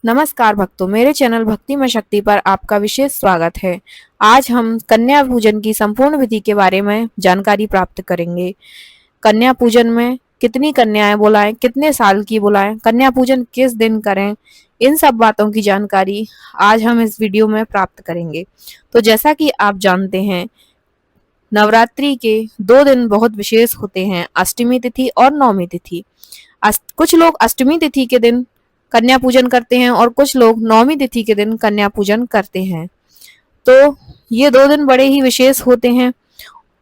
नमस्कार भक्तों, मेरे चैनल भक्ति में शक्ति पर आपका विशेष स्वागत है। आज हम कन्या पूजन की संपूर्ण विधि के बारे में जानकारी प्राप्त करेंगे। कन्या पूजन में कितनी कन्याएं बुलाएं, कितने साल की बुलाएं, कन्या पूजन किस दिन करें, इन सब बातों की जानकारी आज हम इस वीडियो में प्राप्त करेंगे। तो जैसा कि आप जानते हैं, नवरात्रि के 2 दिन बहुत विशेष होते हैं, अष्टमी तिथि और नवमी तिथि। कुछ लोग अष्टमी तिथि के दिन कन्या पूजन करते हैं और कुछ लोग नवमी तिथि के दिन कन्या पूजन करते हैं। तो ये 2 दिन बड़े ही विशेष होते हैं।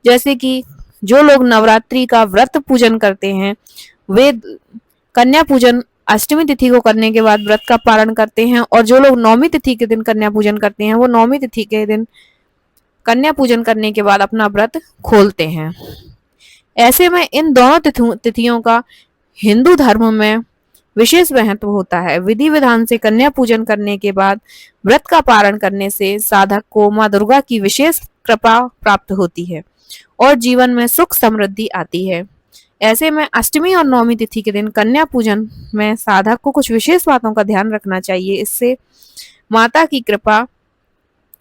जैसे कि जो लोग नवरात्रि का व्रत पूजन करते हैं, वे कन्या पूजन अष्टमी तिथि को करने के बाद व्रत का पालन करते हैं, और जो लोग नवमी तिथि के दिन कन्या पूजन करते हैं, वो नवमी तिथि के दिन कन्या पूजन करने के बाद अपना व्रत खोलते हैं। ऐसे में इन दोनों तिथियों का हिंदू धर्म में विशेष महत्व होता है। विधि विधान से कन्या पूजन करने के बाद व्रत का पारण करने से साधक को माँ दुर्गा की विशेष कृपा प्राप्त होती है और जीवन में सुख समृद्धि आती है। ऐसे में अष्टमी और नवमी तिथि के दिन कन्या पूजन में साधक को कुछ विशेष बातों का ध्यान रखना चाहिए। इससे माता की कृपा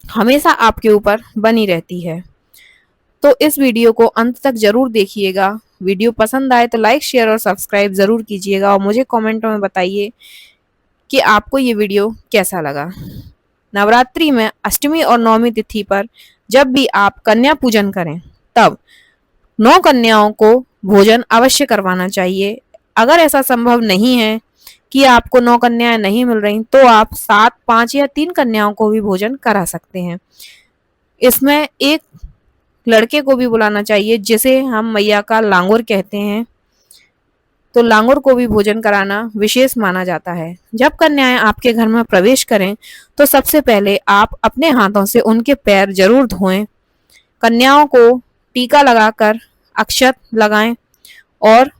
हमेशा आपके ऊपर बनी रहती है। तो इस वीडियो को अंत तक जरूर देखिएगा। वीडियो पसंद आए तो लाइक, शेयर और सब्सक्राइब जरूर कीजिएगा, और मुझे कमेंटों में बताइए कि आपको ये वीडियो कैसा लगा। नवरात्रि में अष्टमी और नवमी तिथि पर जब भी आप कन्या पूजन करें, तब 9 कन्याओं को भोजन अवश्य करवाना चाहिए। अगर ऐसा संभव नहीं है कि आपको 9 कन्याएं नहीं मिल रही, तो आप 7, 5 या 3 कन्याओं को भी भोजन करा सकते हैं। इसमें एक लड़के को भी बुलाना चाहिए, जिसे हम मैया का लांगुर कहते हैं। तो लांगुर को भी भोजन कराना विशेष माना जाता है। जब कन्याएं आपके घर में प्रवेश करें, तो सबसे पहले आप अपने हाथों से उनके पैर जरूर धोएं। कन्याओं को टीका लगाकर अक्षत लगाएं और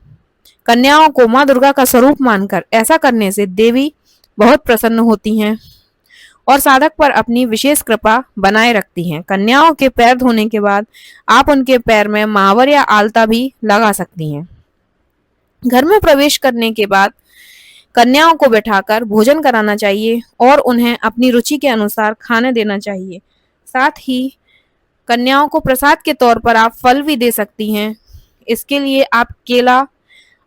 कन्याओं को माँ दुर्गा का स्वरूप मानकर ऐसा करने से देवी बहुत प्रसन्न होती हैं और साधक पर अपनी विशेष कृपा बनाए रखती हैं। कन्याओं के पैर धोने के बाद आप उनके पैर में महावर या आलता भी लगा सकती हैं। घर में प्रवेश करने के बाद कन्याओं को बैठाकर भोजन कराना चाहिए और उन्हें अपनी रुचि के अनुसार खाने देना चाहिए। साथ ही कन्याओं को प्रसाद के तौर पर आप फल भी दे सकती हैं। इसके लिए आप केला,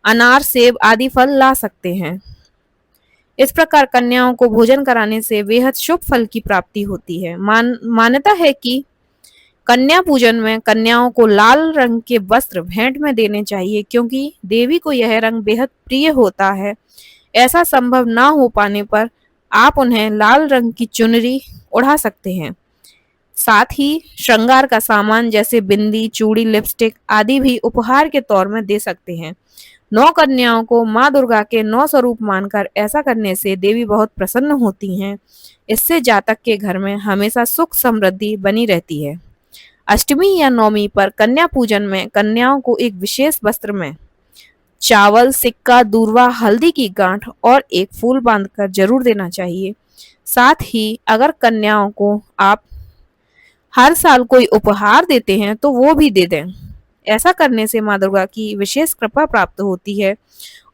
अनार, सेब आदि फल ला सकते हैं। इस प्रकार कन्याओं को भोजन कराने से बेहद शुभ फल की प्राप्ति होती है। मान्यता है कि कन्या पूजन में कन्याओं को लाल रंग के वस्त्र भेंट में देने चाहिए, क्योंकि देवी को यह रंग बेहद प्रिय होता है। ऐसा संभव ना हो पाने पर आप उन्हें लाल रंग की चुनरी ओढ़ा सकते हैं। साथ ही श्रृंगार का सामान जैसे बिंदी, चूड़ी, लिपस्टिक आदि भी उपहार के तौर में दे सकते हैं। 9 कन्याओं को माँ दुर्गा के 9 स्वरूप मानकर ऐसा करने से देवी बहुत प्रसन्न होती हैं। इससे जातक के घर में हमेशा सुख समृद्धि बनी रहती है। अष्टमी या नवमी पर कन्या पूजन में कन्याओं को एक विशेष वस्त्र में चावल, सिक्का, दूर्वा, हल्दी की गांठ और एक फूल बांधकर जरूर देना चाहिए। साथ ही अगर कन्याओं को आप हर साल कोई उपहार देते हैं, तो वो भी दे दें। ऐसा करने से माँ दुर्गा की विशेष कृपा प्राप्त होती है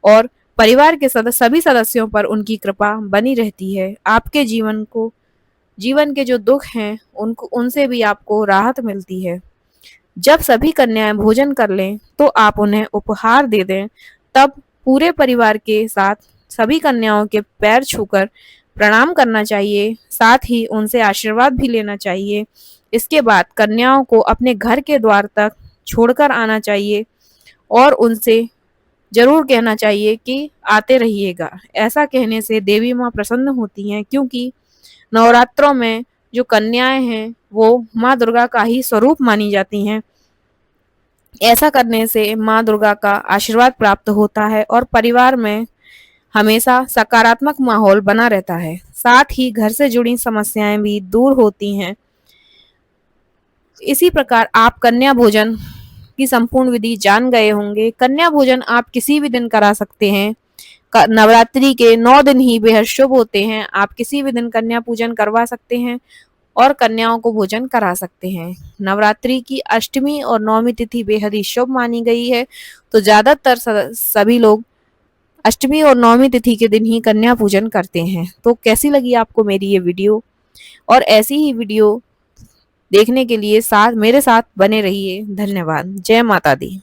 और परिवार के सभी सदस्यों पर उनकी कृपा बनी रहती है। आपके जीवन के जो दुख हैं, उनसे भी आपको राहत मिलती है। जब सभी कन्याएं भोजन कर लें, तो आप उन्हें उपहार दे दें। तब पूरे परिवार के साथ सभी कन्याओं के पैर छूकर प्रणाम करना चाहिए। साथ ही उनसे आशीर्वाद भी लेना चाहिए। इसके बाद कन्याओं को अपने घर के द्वार तक छोड़कर आना चाहिए और उनसे जरूर कहना चाहिए कि आते रहिएगा। ऐसा कहने से देवी माँ प्रसन्न होती हैं, क्योंकि नवरात्रों में जो कन्याएं हैं, वो माँ दुर्गा का ही स्वरूप मानी जाती हैं। ऐसा करने से माँ दुर्गा का आशीर्वाद प्राप्त होता है और परिवार में हमेशा सकारात्मक माहौल बना रहता है। साथ ही घर से जुड़ी समस्याएं भी दूर होती हैं। इसी प्रकार आप कन्या भोजन की संपूर्ण विधि जान गए होंगे। कन्या भोजन आप किसी भी दिन करा सकते हैं। नवरात्रि के 9 दिन ही बेहद शुभ होते हैं। आप किसी भी दिन कन्या पूजन करवा सकते हैं और कन्याओं को भोजन करा सकते हैं। नवरात्रि की अष्टमी और नवमी तिथि बेहद ही शुभ मानी गई है, तो ज्यादातर सभी लोग अष्टमी और नवमी तिथि के दिन ही कन्या पूजन करते हैं। तो कैसी लगी आपको मेरी ये वीडियो? और ऐसी ही वीडियो देखने के लिए मेरे साथ बने रहिए। धन्यवाद। जय माता दी।